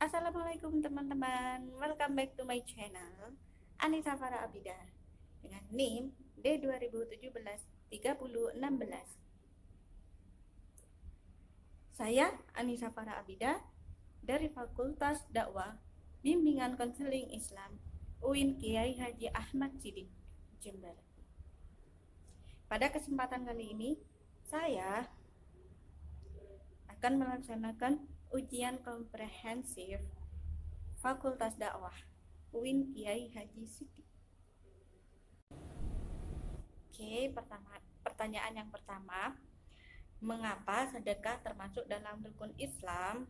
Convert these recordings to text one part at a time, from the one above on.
Assalamualaikum teman-teman, welcome back to my channel Anissa Farah Abida dengan NIM D2017-3016. Saya Anissa Farah Abida dari Fakultas Dakwah Bimbingan Konseling Islam UIN Kiai Haji Ahmad Siddiq, Jember. Pada kesempatan kali ini saya akan melaksanakan ujian komprehensif Fakultas Dakwah UIN Kiai Haji Siddiq. Oke, pertanyaan yang pertama, mengapa sedekah termasuk dalam rukun Islam?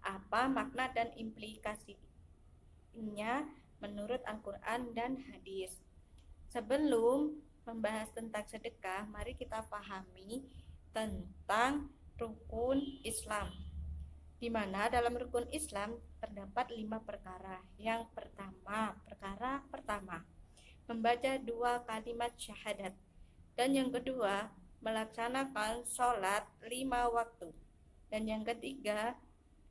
Apa makna dan implikasinya menurut Al-Quran dan hadis? Sebelum membahas tentang sedekah, mari kita pahami tentang rukun Islam, di mana dalam rukun Islam terdapat 5 perkara. Yang pertama, perkara pertama, membaca 2 kalimat syahadat. Dan yang kedua, melaksanakan sholat 5 waktu. Dan yang ketiga,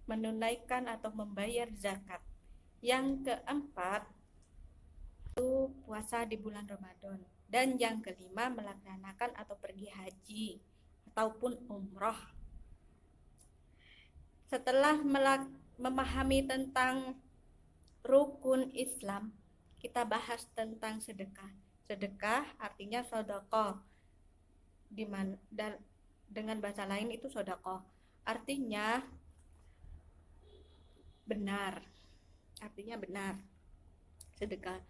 menunaikan atau membayar zakat. Yang keempat, itu puasa di bulan Ramadan. Dan yang kelima, melaksanakan atau pergi haji ataupun umroh. Setelah memahami tentang rukun Islam, kita bahas tentang sedekah. Sedekah artinya sedekah, dengan bahasa lain itu sedekah. Artinya benar. Sedekah.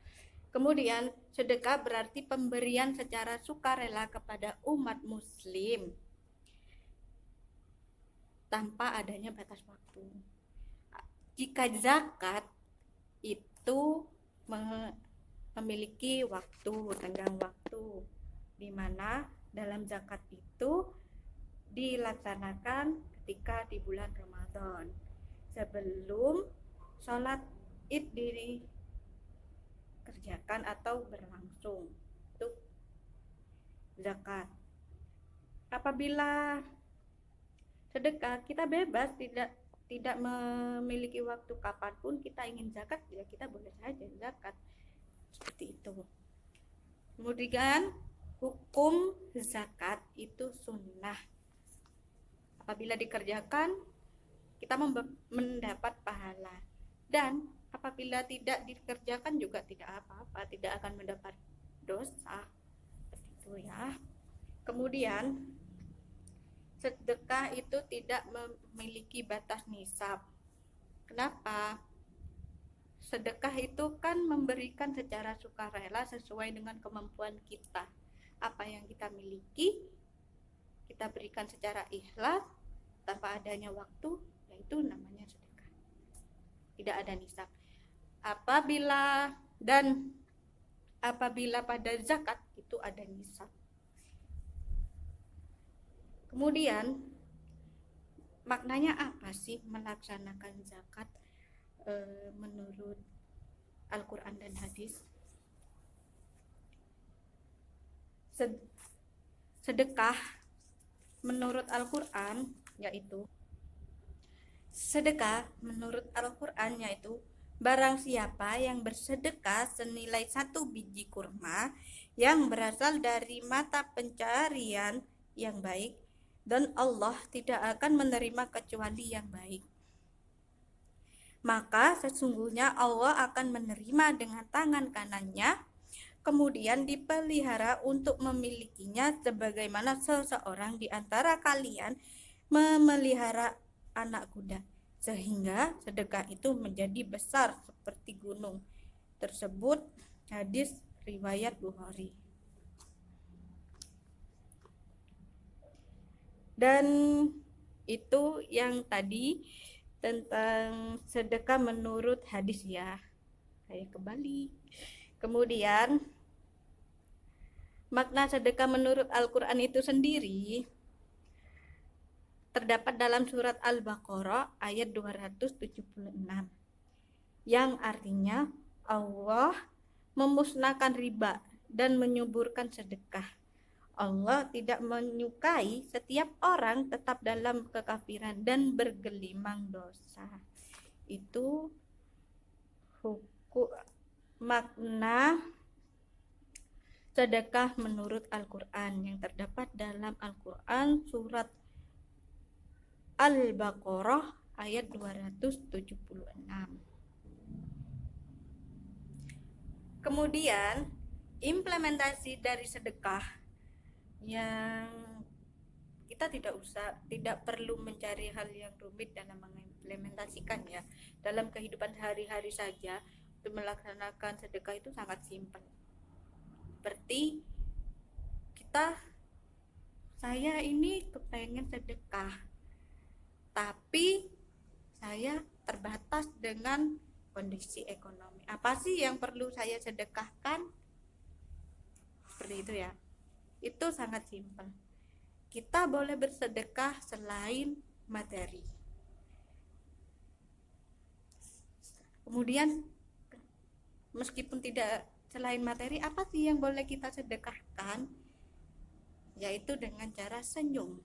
Kemudian sedekah berarti pemberian secara sukarela kepada umat muslim tanpa adanya batas waktu. Jika zakat itu memiliki tenggang waktu, di mana dalam zakat itu dilaksanakan ketika di bulan Ramadan sebelum sholat Id dikerjakan atau berlangsung. Itu zakat. Apabila sedekah, kita bebas, tidak memiliki waktu, kapanpun kita ingin zakat, ya kita boleh saja zakat, seperti itu. Kemudian hukum zakat itu sunnah. Apabila dikerjakan, kita mendapat pahala, dan apabila tidak dikerjakan juga tidak apa-apa, tidak akan mendapat dosa, seperti itu ya. Kemudian sedekah itu tidak memiliki batas nisab. Kenapa? Sedekah itu kan memberikan secara sukarela sesuai dengan kemampuan kita. Apa yang kita miliki, kita berikan secara ikhlas tanpa adanya waktu, yaitu namanya sedekah. Tidak ada nisab. Apabila pada zakat itu ada nisab. Kemudian maknanya apa sih melaksanakan zakat menurut Al-Quran dan hadis? Sedekah menurut Al-Quran yaitu barang siapa yang bersedekah senilai 1 biji kurma yang berasal dari mata pencarian yang baik, dan Allah tidak akan menerima kecuali yang baik, maka sesungguhnya Allah akan menerima dengan tangan kanannya, kemudian dipelihara untuk memilikinya, sebagaimana seseorang di antara kalian memelihara anak kuda, sehingga sedekah itu menjadi besar seperti gunung. Tersebut hadis riwayat Bukhari. Dan itu yang tadi tentang sedekah menurut hadis ya. Saya kembali. Kemudian makna sedekah menurut Al-Quran itu sendiri terdapat dalam surat Al-Baqarah ayat 276, yang artinya Allah memusnahkan riba dan menyuburkan sedekah. Allah tidak menyukai setiap orang tetap dalam kekafiran dan bergelimang dosa. itu makna sedekah menurut Al-Quran yang terdapat dalam Al-Quran surat Al-Baqarah ayat 276. Kemudian implementasi dari sedekah yang kita tidak perlu mencari hal yang rumit dalam mengimplementasikan ya. Dalam kehidupan sehari-hari saja untuk melaksanakan sedekah itu sangat simpel. Seperti saya ini kepengen sedekah, tapi saya terbatas dengan kondisi ekonomi. Apa sih yang perlu saya sedekahkan? Seperti itu ya. Itu sangat simpel. Kita boleh bersedekah selain materi. Kemudian meskipun tidak selain materi, apa sih yang boleh kita sedekahkan? Yaitu dengan cara senyum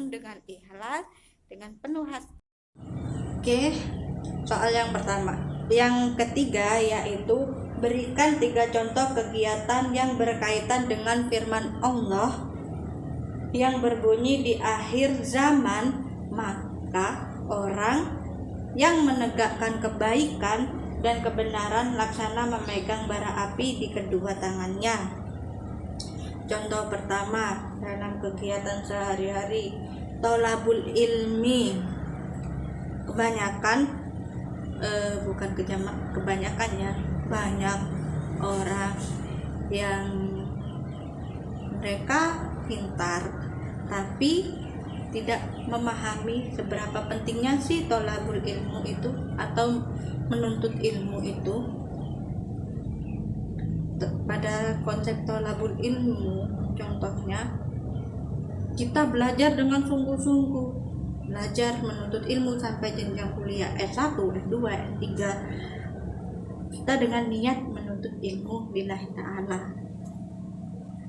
dengan ikhlas, dengan penuh hati. Oke, soal yang pertama. Yang ketiga yaitu berikan 3 contoh kegiatan yang berkaitan dengan firman Allah yang berbunyi di akhir zaman, maka orang yang menegakkan kebaikan dan kebenaran laksana memegang bara api di kedua tangannya. Contoh pertama dalam kegiatan sehari-hari, tolabul ilmi. Kebanyakannya banyak orang yang mereka pintar tapi tidak memahami seberapa pentingnya sih tolabul ilmu itu atau menuntut ilmu itu. Pada konsep tolabul ilmu, contohnya kita belajar dengan sungguh-sungguh, belajar menuntut ilmu sampai jenjang kuliah S1, S2, S3. Kita dengan niat menuntut ilmu lillahi ta'ala.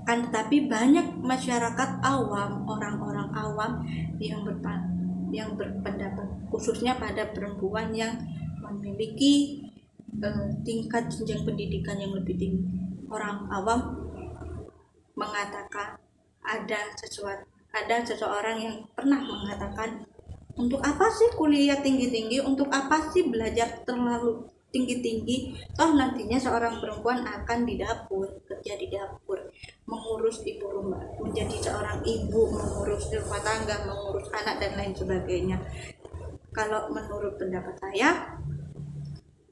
Kan tetapi banyak masyarakat awam, orang-orang awam yang berpendapat, khususnya pada perempuan yang memiliki tingkat jenjang pendidikan yang lebih tinggi. Orang awam mengatakan ada seseorang yang pernah mengatakan, untuk apa sih kuliah tinggi-tinggi, untuk apa sih belajar terlalu tinggi-tinggi, toh nantinya seorang perempuan akan di dapur, kerja di dapur, mengurus ibu rumah, menjadi seorang ibu, mengurus rumah tangga, mengurus anak dan lain sebagainya. Kalau menurut pendapat saya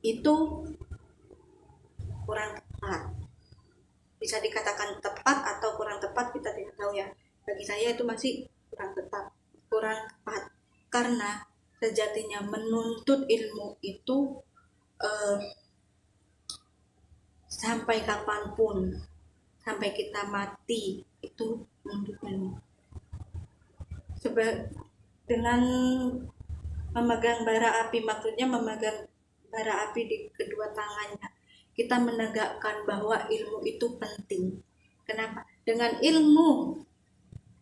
itu kurang tepat. Bisa dikatakan tepat atau kurang tepat, kita tidak tahu ya. Bagi saya itu masih kurang tepat. Karena sejatinya menuntut ilmu itu sampai kapanpun, sampai kita mati itu menuntut ilmu. Dengan memegang bara api, maksudnya memegang bara api di kedua tangannya, kita menegakkan bahwa ilmu itu penting. Kenapa? Dengan ilmu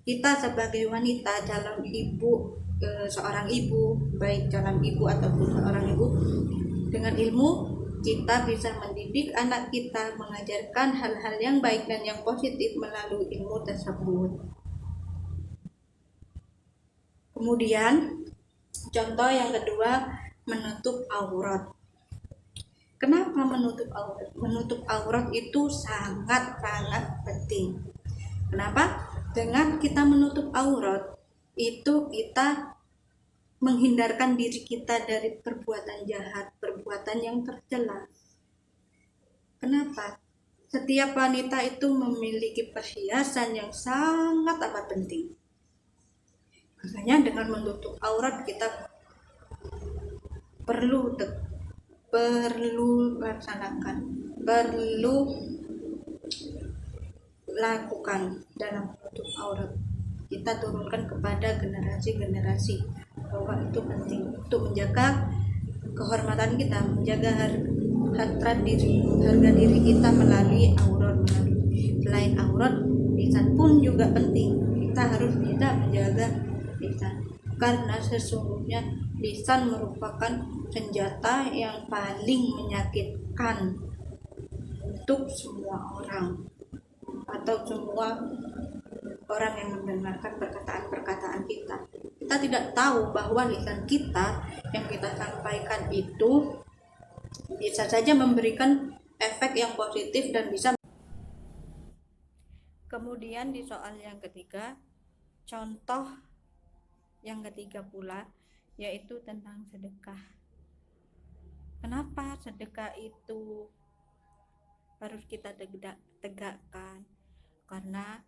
kita sebagai wanita, calon ibu, seorang ibu, baik calon ibu ataupun seorang ibu, dengan ilmu kita bisa mendidik anak kita, mengajarkan hal-hal yang baik dan yang positif melalui ilmu tersebut. Kemudian contoh yang kedua, menutup aurat. Kenapa menutup aurat? Menutup aurat itu sangat-sangat penting. Kenapa? Dengan kita menutup aurat itu kita menghindarkan diri kita dari perbuatan jahat, perbuatan yang tercela. Kenapa? Setiap wanita itu memiliki perhiasan yang sangat amat penting. Makanya dengan menutup aurat kita perlu lakukan dalam menutup aurat. Kita turunkan kepada generasi-generasi bahwa itu penting untuk menjaga kehormatan kita, menjaga harga diri kita melalui aurat. Selain aurat, lisan pun juga penting. Kita harus bisa menjaga lisan. karena sesungguhnya lisan merupakan senjata yang paling menyakitkan untuk semua orang atau semua orang yang mendengarkan perkataan-perkataan kita. Kita tidak tahu bahwa lisan kita yang kita sampaikan itu bisa saja memberikan efek yang positif dan bisa. Kemudian di soal yang ketiga, contoh yang ketiga pula yaitu tentang sedekah. Kenapa sedekah itu harus kita tegakkan? Karena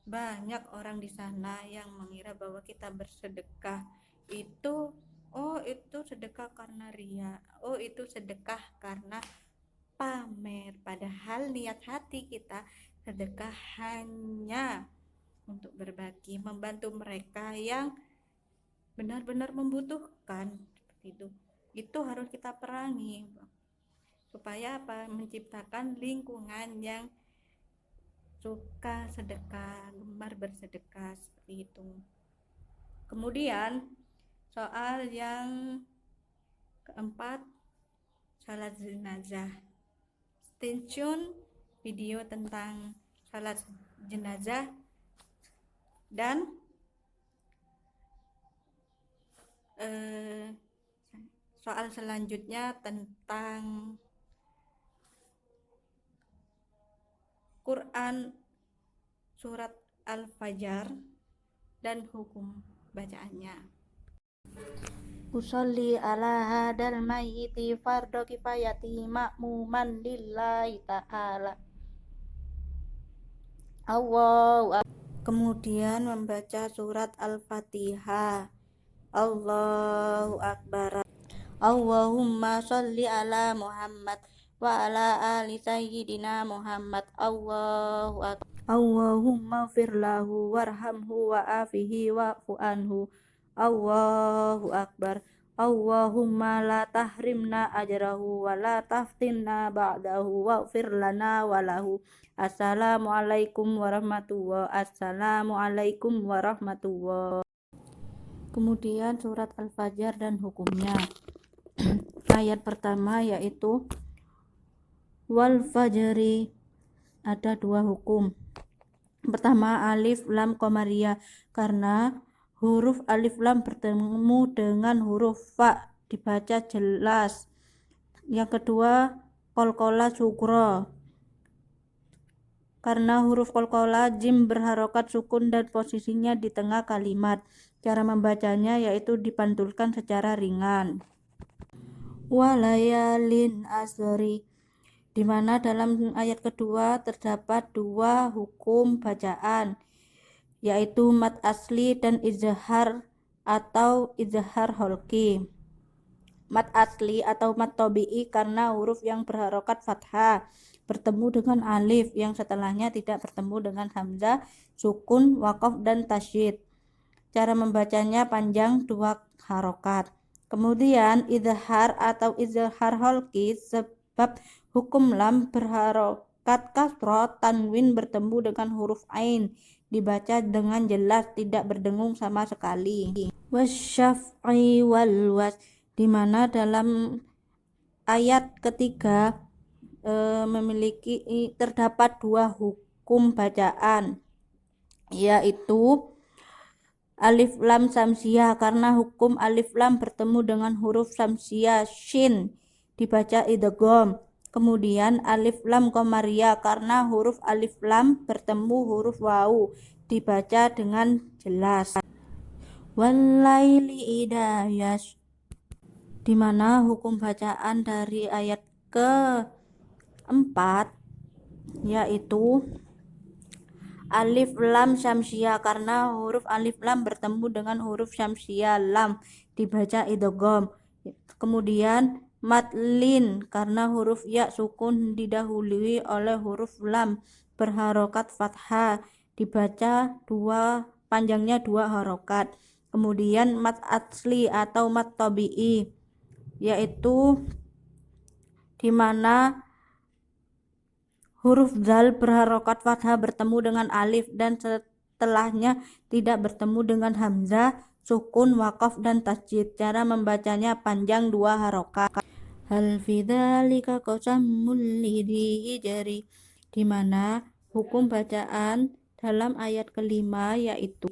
banyak orang di sana yang mengira bahwa kita bersedekah itu itu sedekah karena ria, itu sedekah karena pamer, padahal niat hati kita sedekah hanya untuk berbagi, membantu mereka yang benar-benar membutuhkan. Seperti itu harus kita perangi supaya menciptakan lingkungan yang suka sedekah, gemar bersedekah, seperti itu. Kemudian soal yang keempat, salat jenazah. Stay tune video tentang salat jenazah dan soal selanjutnya tentang Quran surat Al-Fajr dan hukum bacaannya. Usolli ala hadal mayyiti fardhu kifayati ma'muman lillahi ta'ala. Kemudian membaca surat Al-Fatihah. Allahu Akbar. Allahumma sholli ala Muhammad wa ala ali sayyidina Muhammad. Allahu Akbar. Allahumma fir lahu warhamhu wa afihi wa'fu anhu. Allahu Akbar. Allahumma la tahrimna ajrahu wa la taftinna ba'dahu waghfir lana wa lahu. Assalamualaikum warahmatullahi wabarakatuh. Assalamualaikum warahmatullahi. Kemudian surat Al-Fajr dan hukumnya. Ayat pertama yaitu wal fajri, ada dua hukum. Pertama, alif lam qamariyah, karena huruf alif lam bertemu dengan huruf fa dibaca jelas. Yang kedua, qalqalah sughra, karena huruf qalqalah jim berharokat sukun dan posisinya di tengah kalimat. Cara membacanya yaitu dipantulkan secara ringan. Walayalin asri, di mana dalam ayat kedua terdapat dua hukum bacaan, yaitu mad asli dan izhar atau izhar holki. Mad asli atau mad tabi'i karena huruf yang berharokat fathah bertemu dengan alif yang setelahnya tidak bertemu dengan hamzah, sukun, waqaf, dan tasydid. Cara membacanya panjang dua harokat. Kemudian izhar atau izhar holki, sebab hukum lam berharokat kasroh, tanwin bertemu dengan huruf ain, dibaca dengan jelas, tidak berdengung sama sekali. Wasyaf'i wal was, di mana dalam ayat ketiga memiliki terdapat dua hukum bacaan, yaitu alif lam samsiyah, karena hukum alif lam bertemu dengan huruf samsiyah shin, dibaca idgham. Kemudian alif lam qamariyah, karena huruf alif lam bertemu huruf wawu, dibaca dengan jelas. Walaili idha yash, di mana hukum bacaan dari ayat keempat yaitu alif lam syamsiyah, karena huruf alif lam bertemu dengan huruf syamsiyah lam, dibaca idgham. Kemudian madlin, karena huruf ya sukun didahului oleh huruf lam berharokat fathah, dibaca panjangnya dua harokat. Kemudian mad asli atau mad tabi'i, yaitu di mana huruf zal berharokat fathah bertemu dengan alif dan setelahnya tidak bertemu dengan hamzah, sukun, waqaf, dan tasjid. Cara membacanya panjang 2 harokat. Hal fi dzalika qasamul lidhi jari, di mana hukum bacaan dalam ayat kelima yaitu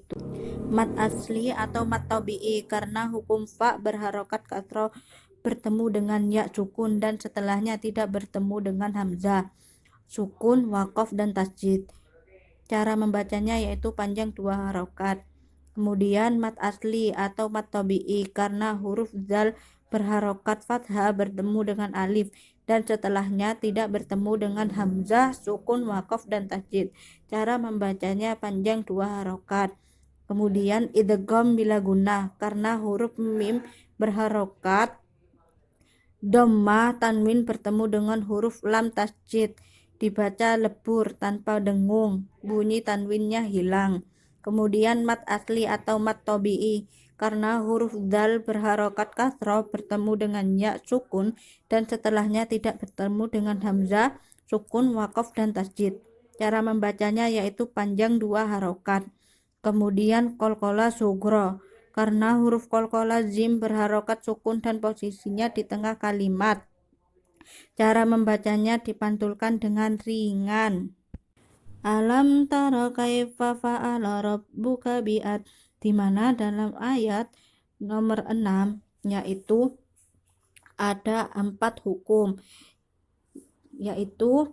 mat asli atau mat tabi'i, karena hukum fa berharokat kasroh bertemu dengan ya sukun dan setelahnya tidak bertemu dengan hamzah, sukun, waqaf, dan tasjid. Cara membacanya yaitu panjang 2 harokat. Kemudian mat asli atau mat tabi'i, karena huruf zal berharokat fathah bertemu dengan alif dan setelahnya tidak bertemu dengan hamzah, sukun, waqaf, dan tasjid. Cara membacanya panjang 2 harokat. Kemudian idgham bila gunnah, karena huruf mim berharokat dhammah tanwin bertemu dengan huruf lam tasjid, dibaca lebur tanpa dengung, bunyi tanwinnya hilang. Kemudian mat asli atau mat tabi'i, karena huruf dal berharokat kasroh bertemu dengan ya sukun dan setelahnya tidak bertemu dengan hamzah, sukun, waqaf, dan tasjid. Cara membacanya yaitu panjang 2 harokat. Kemudian qalqalah sugro, karena huruf qalqalah zim berharokat sukun dan posisinya di tengah kalimat. Cara membacanya dipantulkan dengan ringan. Alam tara kaifa fa'ala rabbuka bi'ad, di mana dalam ayat nomor 6 yaitu ada 4 hukum, yaitu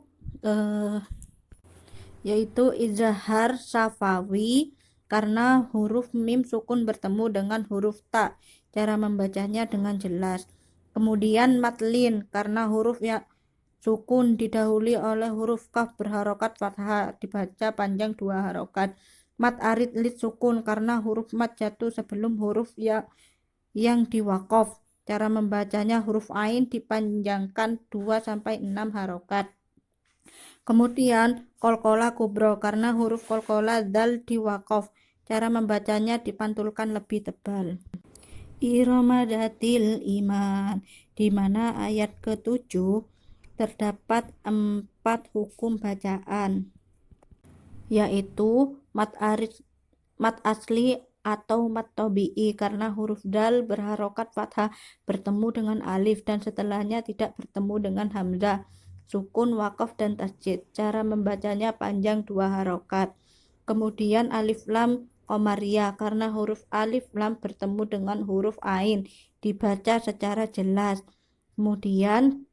izhar syafawi, karena huruf mim sukun bertemu dengan huruf ta. Cara membacanya dengan jelas. Kemudian matlin, karena huruf ya sukun didahului oleh huruf kaf berharokat fathah, dibaca panjang 2 harokat. Mat arid lid sukun, karena huruf mat jatuh sebelum huruf ya yang diwaqaf. Cara membacanya huruf ain dipanjangkan 2-6 harokat. Kemudian qalqalah kubro, karena huruf qalqalah dal diwaqaf. Cara membacanya dipantulkan lebih tebal. Irama datil iman, di mana ayat ke-7 terdapat 4 hukum bacaan, yaitu mat asli atau mat tabi'i, karena huruf dal berharokat fathah bertemu dengan alif dan setelahnya tidak bertemu dengan hamzah, sukun, waqaf, dan tasjid. Cara membacanya panjang 2 harokat. Kemudian alif lam qamariyah, karena huruf alif lam bertemu dengan huruf ain, dibaca secara jelas. Kemudian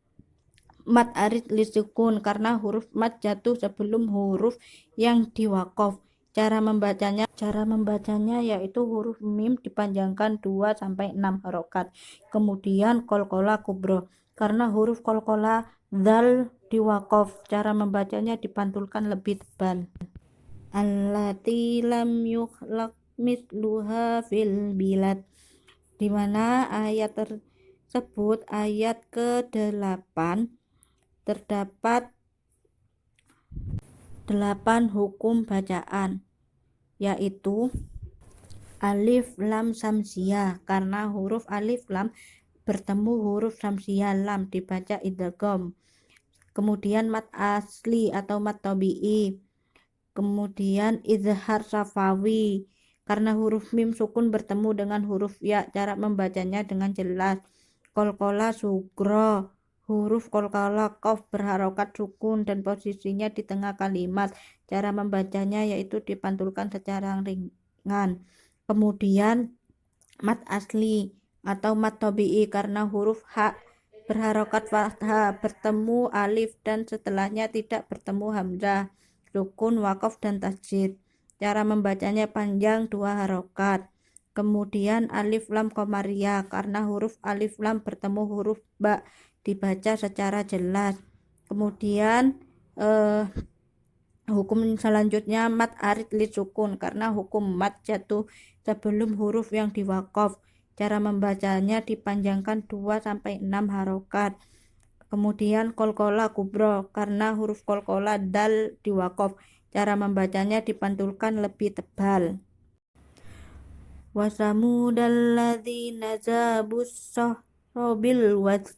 mat arid lisukun, karena huruf mat jatuh sebelum huruf yang diwaqaf. Cara membacanya yaitu huruf mim dipanjangkan 2-6 harokat. Kemudian qalqalah kubro, karena huruf qalqalah dzal diwaqaf. Cara membacanya dipantulkan lebih tebal. Allati lam yukhlaq mithluha fil bilad, di mana ayat tersebut ayat ke-8 terdapat 8 hukum bacaan, yaitu alif lam samsiyah, karena huruf alif lam bertemu huruf samsiyah lam, dibaca idgham. Kemudian mat asli atau mat tabi'i. Kemudian izhar syafawi, karena huruf mim sukun bertemu dengan huruf ya. Cara membacanya dengan jelas. Qalqalah sugro, huruf qalqalah qaf berharokat sukun dan posisinya di tengah kalimat. Cara membacanya yaitu dipantulkan secara ringan. Kemudian mat asli atau mat tabi'i, karena huruf ha berharokat fathah bertemu alif dan setelahnya tidak bertemu hamzah, sukun, waqaf, dan tasjid. Cara membacanya panjang 2 harokat. Kemudian alif lam qamariyah, karena huruf alif lam bertemu huruf ba, dibaca secara jelas. Kemudian hukum selanjutnya mat arid li sukun, karena hukum mat jatuh sebelum huruf yang diwaqaf. Cara membacanya dipanjangkan 2-6 harokat. Kemudian qalqalah kubro, karena huruf qalqalah dal diwaqaf. Cara membacanya dipantulkan lebih tebal. Wasamudal ladzina zabus sahrobil wad,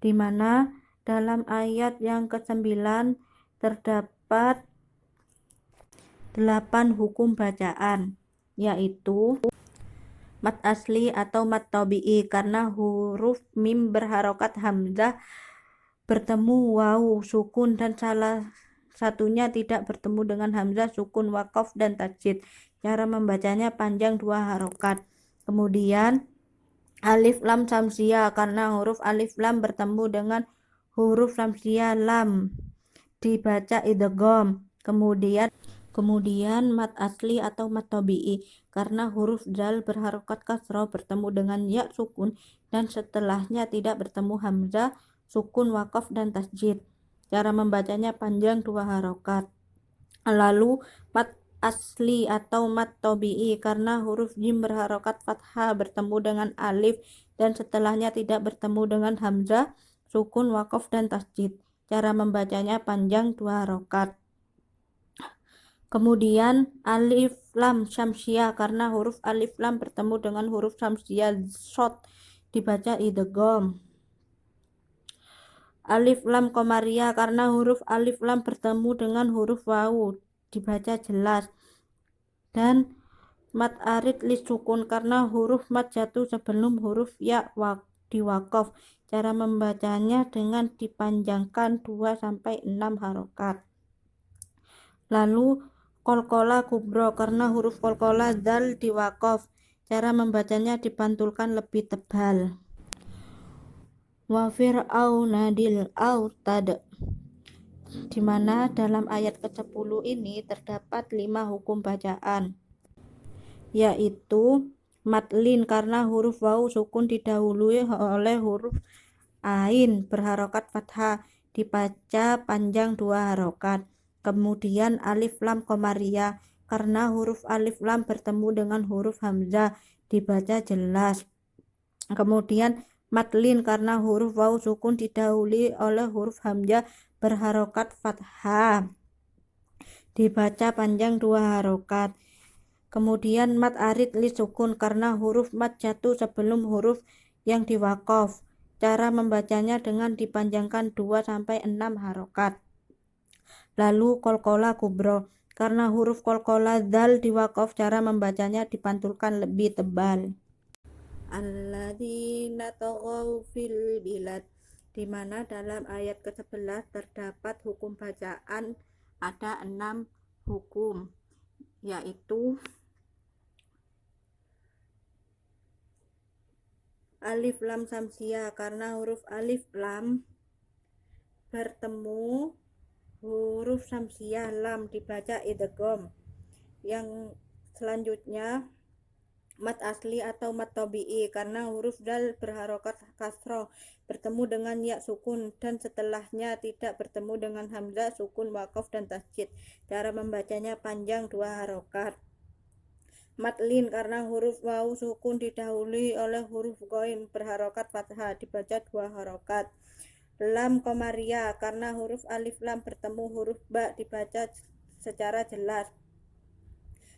di mana dalam ayat yang ke-9 terdapat 8 hukum bacaan, yaitu mad asli atau mad tabi'i karena huruf mim berharokat hamzah bertemu wawu sukun dan salah satunya tidak bertemu dengan hamzah sukun waqaf dan tasjid. Cara membacanya panjang 2 harokat. Kemudian alif lam samsiah karena huruf alif lam bertemu dengan huruf samsiah lam dibaca idgham. Kemudian mad asli atau mad tabi'i karena huruf dal berharokat kasroh bertemu dengan ya sukun dan setelahnya tidak bertemu hamzah sukun waqaf dan tasjid. Cara membacanya panjang 2 harokat. Lalu mad asli atau mad tabi'i karena huruf jim berharokat fathah bertemu dengan alif dan setelahnya tidak bertemu dengan hamzah sukun waqaf dan tasjid. Cara membacanya panjang 2 harokat. Kemudian alif lam syamsiah karena huruf alif lam bertemu dengan huruf syamsiah shot dibaca idgham. Alif lam komariah karena huruf alif lam bertemu dengan huruf wawu dibaca jelas. Dan mad arid li sukun karena huruf mad jatuh sebelum huruf ya di waqaf. Cara membacanya dengan dipanjangkan 2 sampai 6 harokat. Lalu qalqalah kubro karena huruf qalqalah dal di waqaf. Cara membacanya dipantulkan lebih tebal. Wa fir'auna dil autad, di mana dalam ayat ke-10 ini terdapat 5 hukum bacaan, yaitu madlin karena huruf wawu sukun didahului oleh huruf ain berharokat fathah dibaca panjang 2 harokat. Kemudian alif lam komariah karena huruf alif lam bertemu dengan huruf hamzah dibaca jelas. Kemudian madlin karena huruf wawu sukun didahului oleh huruf hamzah berharokat fathah dibaca panjang 2 harokat. Kemudian mad arid li sukun karena huruf mad jatuh sebelum huruf yang diwaqaf. Cara membacanya dengan dipanjangkan 2 sampai 6 harokat. Lalu qalqalah kubro karena huruf qalqalah dal diwaqaf. Cara membacanya dipantulkan lebih tebal. Alladzina taghaw fil bilad, di mana dalam ayat ke-11 terdapat hukum bacaan ada 6 hukum, yaitu alif lam samsiah karena huruf alif lam bertemu huruf samsiah lam dibaca idgham. Yang selanjutnya mad asli atau mad tabi'i karena huruf dal berharokat kasroh bertemu dengan ya sukun dan setelahnya tidak bertemu dengan hamzah sukun waqaf dan tasjid. Cara membacanya panjang 2 harokat. Madlin karena huruf wawu sukun didahului oleh huruf ghain berharokat fathah dibaca 2 harokat. Lam komariah karena huruf alif lam bertemu huruf ba dibaca secara jelas.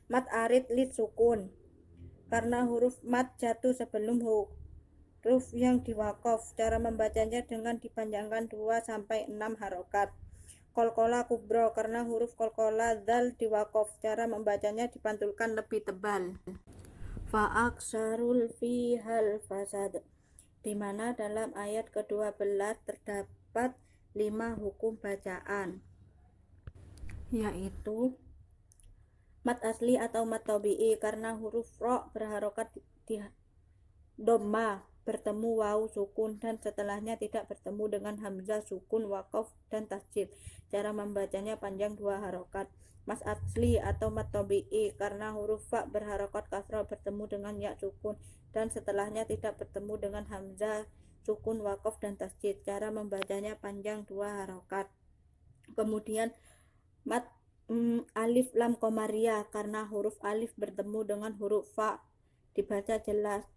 Mad arid li sukun karena huruf mad jatuh sebelum huruf yang diwaqaf. Cara membacanya dengan dipanjangkan 2 sampai 6 harokat. Qalqalah kubro karena huruf qalqalah dal diwaqaf. Cara membacanya dipantulkan lebih tebal. Fa'aksarul fihal fasad, di mana dalam ayat ke-12 terdapat 5 hukum bacaan, yaitu mad asli atau mad tabi'i karena huruf ro berharokat di dhamma bertemu wawu sukun dan setelahnya tidak bertemu dengan hamzah sukun waqaf dan tasjid. Cara membacanya panjang 2 harokat. Mad asli atau mad tabi'i karena huruf fa berharokat kasrah bertemu dengan ya sukun dan setelahnya tidak bertemu dengan hamzah sukun waqaf dan tasjid. Cara membacanya panjang 2 harokat. Kemudian mad alif lam komariah karena huruf alif bertemu dengan huruf fa dibaca jelas.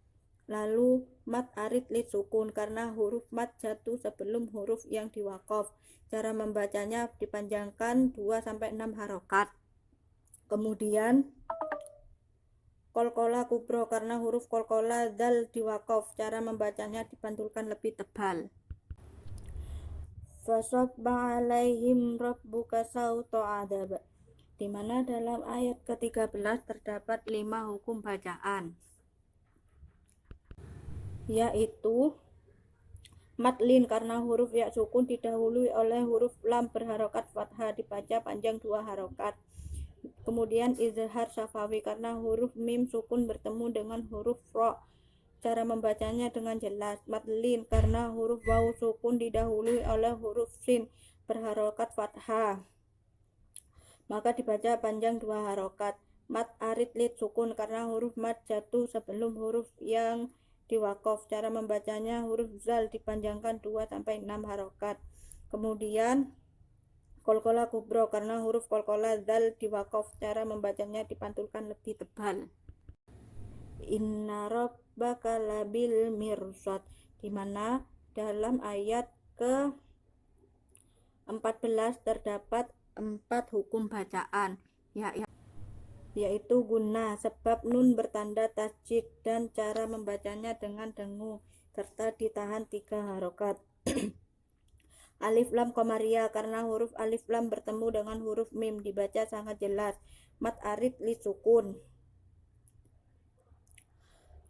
Lalu mad arid li sukun karena huruf mad jatuh sebelum huruf yang diwaqaf. Cara membacanya dipanjangkan 2 sampai 6 harokat. Kemudian qalqalah kubro karena huruf qalqalah dal diwaqaf. Cara membacanya dipantulkan lebih tebal. Fasabba alaihim rabbuka sauta adab, di mana dalam ayat ke-13 terdapat 5 hukum bacaan, yaitu matlin karena huruf ya sukun didahului oleh huruf lam berharokat fathah dibaca panjang 2 harokat. Kemudian izhar syafawi karena huruf mim sukun bertemu dengan huruf ro, cara membacanya dengan jelas. Matlin karena huruf waw sukun didahului oleh huruf sin berharokat fathah, maka dibaca panjang 2 harokat. Mat arid lid sukun karena huruf mat jatuh sebelum huruf yang diwakof, cara membacanya huruf zal dipanjangkan 2-6 harokat. Kemudian kolkola kubro karena huruf kolkola zal diwakof, cara membacanya dipantulkan lebih tebal. Inna rabbaka labil mirsad, dimana dalam ayat ke 14 terdapat 4 hukum bacaan, yaitu guna sebab nun bertanda tasjid dan cara membacanya dengan dengung serta ditahan 3 harokat. Alif lam komariah karena huruf alif lam bertemu dengan huruf mim dibaca sangat jelas. Mat arid li sukun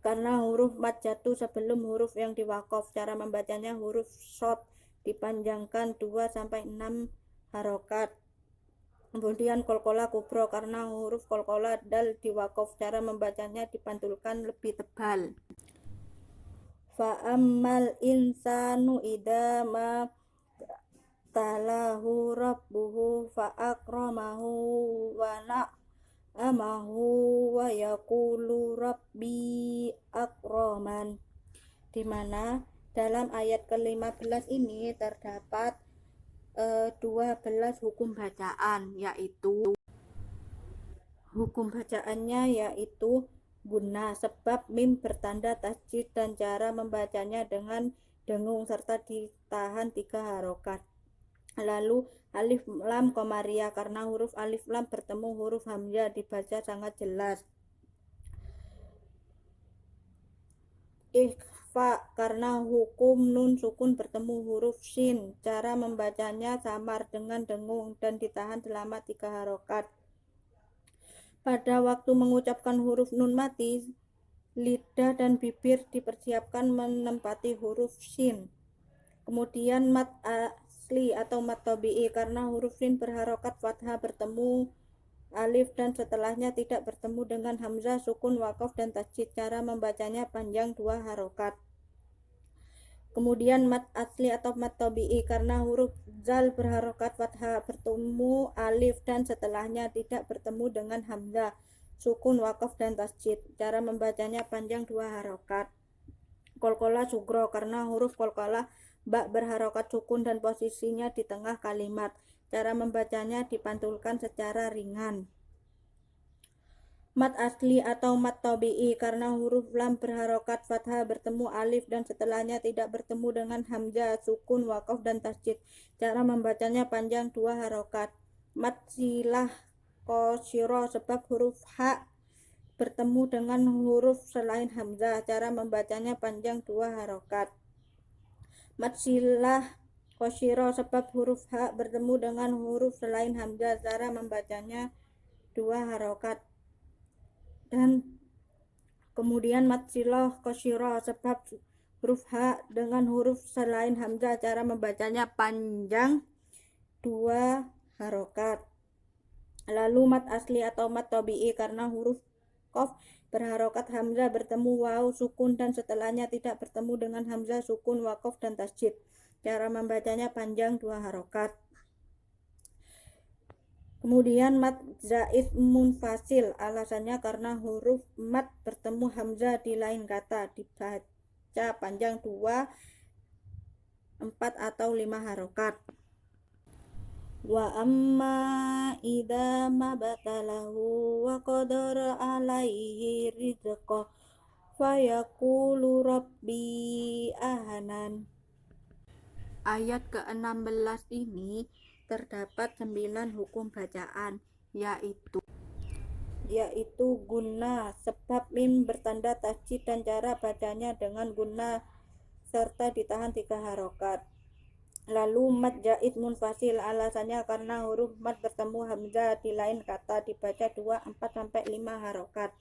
karena huruf mat jatuh sebelum huruf yang diwakof, cara membacanya huruf shod dipanjangkan 2-6 harokat. Kemudian kolkola kubro karena huruf kolkola dal diwakof, cara membacanya dipantulkan lebih tebal. Fa'ammal insanu idza ma talahu rabbuhu fa'akramahu wa na'amahu wa yaqulu rabbi akraman, dimana dalam ayat ke-15 ini terdapat 12 hukum bacaan, yaitu hukum bacaannya yaitu guna sebab mim bertanda tasjid dan cara membacanya dengan dengung serta ditahan 3 harokat. Lalu alif lam komariah karena huruf alif lam bertemu huruf hamzah dibaca sangat jelas. Ikhfa karena hukum nun sukun bertemu huruf shin, cara membacanya samar dengan dengung dan ditahan selama 3 harokat. Pada waktu mengucapkan huruf nun mati, lidah dan bibir dipersiapkan menempati huruf shin. Kemudian mat asli atau mat tabi'i karena huruf shin berharokat fathah bertemu alif dan setelahnya tidak bertemu dengan hamzah, sukun, wakof, dan tasjid, cara membacanya panjang 2 harokat. Kemudian mat asli atau mat tabi'i karena huruf zal berharokat fathah bertemu alif dan setelahnya tidak bertemu dengan hamzah, sukun, wakof, dan tasjid, cara membacanya panjang 2 harokat. Kolkola sugro karena huruf kolkola ba berharokat sukun dan posisinya di tengah kalimat, cara membacanya dipantulkan secara ringan. Mat asli atau mat tabi'i karena huruf lam berharokat fathah bertemu alif dan setelahnya tidak bertemu dengan hamzah, sukun, wakof, dan tasjid, cara membacanya panjang 2 harokat. Mat silah kosyiro sebab huruf ha bertemu dengan huruf selain hamzah, cara membacanya panjang 2 harokat. Mat silah kosyiro sebab huruf ha bertemu dengan huruf selain hamzah, cara membacanya 2 harokat. Dan kemudian mat silah kosyiro sebab huruf ha dengan huruf selain hamzah, cara membacanya panjang 2 harokat. Lalu mat asli atau mat tabi'i karena huruf kof berharokat hamzah bertemu waw sukun dan setelahnya tidak bertemu dengan hamzah, sukun, wakof, dan tasjid, cara membacanya panjang 2 harokat. Kemudian mat zaid munfasil, alasannya karena huruf mat bertemu hamzah di lain kata, dibaca panjang 2, 4, atau 5 harokat. Wa amma idza mabtalahu wa qadara alaihi rizqah fayaqulu rabbi ahanan. Ayat ke-16 ini terdapat 9 hukum bacaan, yaitu guna sebab mim bertanda tasjid dan cara bacanya dengan guna serta ditahan 3 harokat. Lalu mat zaid munfasil, alasannya karena huruf mat bertemu hamzah di lain kata, dibaca 2, 4, sampai 5 harokat.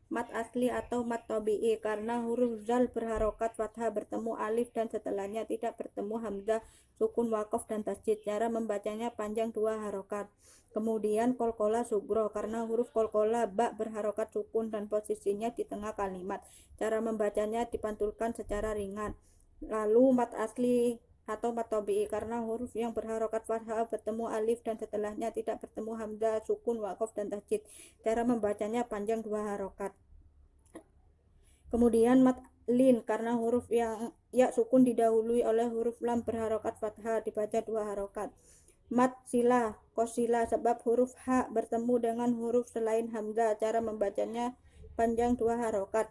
mat asli atau mat tabi'i, karena huruf zal berharokat fathah bertemu alif dan setelahnya tidak bertemu hamzah, sukun, waqaf, dan tasjid. Cara membacanya panjang 2 harokat. Kemudian kolkola sugro, karena huruf kolkola ba berharokat sukun dan posisinya di tengah kalimat. Cara membacanya dipantulkan secara ringan. Lalu mat asli atau mat tabi'i, karena huruf yang berharokat fathah bertemu alif dan setelahnya tidak bertemu hamzah, sukun, waqaf, dan tasjid. Cara membacanya panjang 2 harokat. Kemudian mat lin, karena huruf yang ya sukun didahului oleh huruf lam berharokat fathah, dibaca 2 harokat. Mat sila kosila, sebab huruf ha bertemu dengan huruf selain hamzah. Cara membacanya panjang 2 harokat.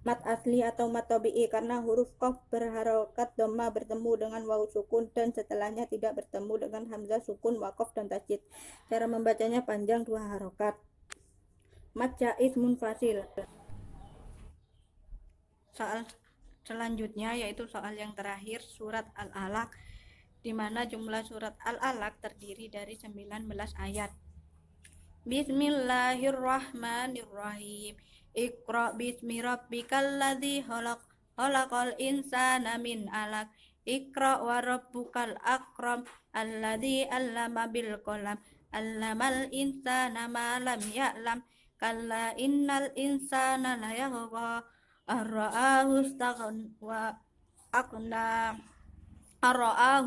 Mat asli atau mat tabi'i, karena huruf qaf berharokat dhamma bertemu dengan waw sukun dan setelahnya tidak bertemu dengan hamzah, sukun, waqaf, dan tasjid. Cara membacanya panjang 2 harokat. Mat jaiz munfasil. Soal selanjutnya yaitu soal yang terakhir, surat Al-Alaq, di mana jumlah surat Al-Alaq terdiri dari 19 ayat. Bismillahirrahmanirrahim. Iqra bismi rabbikal ladzi khalaq, khalaqal insana min 'alaq. Iqra wa rabbukal akram, alladzi 'allama bil qalam, 'allamal insana ma lam ya'lam. Kalla innal insana layagha ar-ra'ahu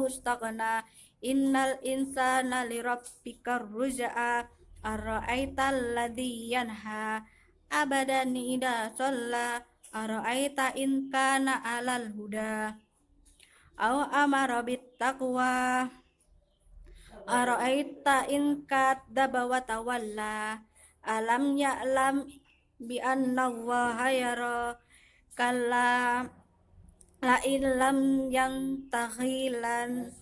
istaghna innal insana lirabbikar ruj'a ara'aital ladzi yanha abadan idza shalla ara'aita in kana 'alal huda aw amara bit taqwa ara'aita in kadzdzaba wa tawalla alam ya'lam bi anna Allaha yara kalla la illam yantahi lan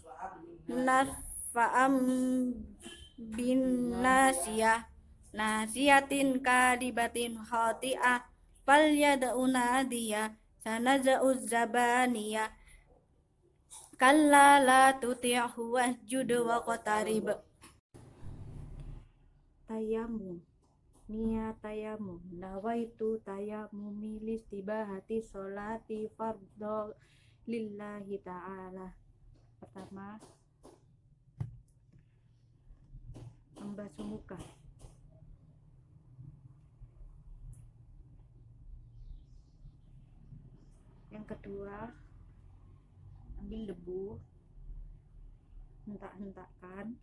nafa'am bin nasiyatin kadibatin khati'ah fal yad'u nadiya sanaza'uz zabaniyah kalla la tuti'hu wasjud wa qatarib. Tayamum, niat tayamum, nawaitu tayamumi listibahati sholati fardhu lillahi ta'ala. Pertama, membasuh muka. Yang kedua, ambil debu, hentak-hentakkan.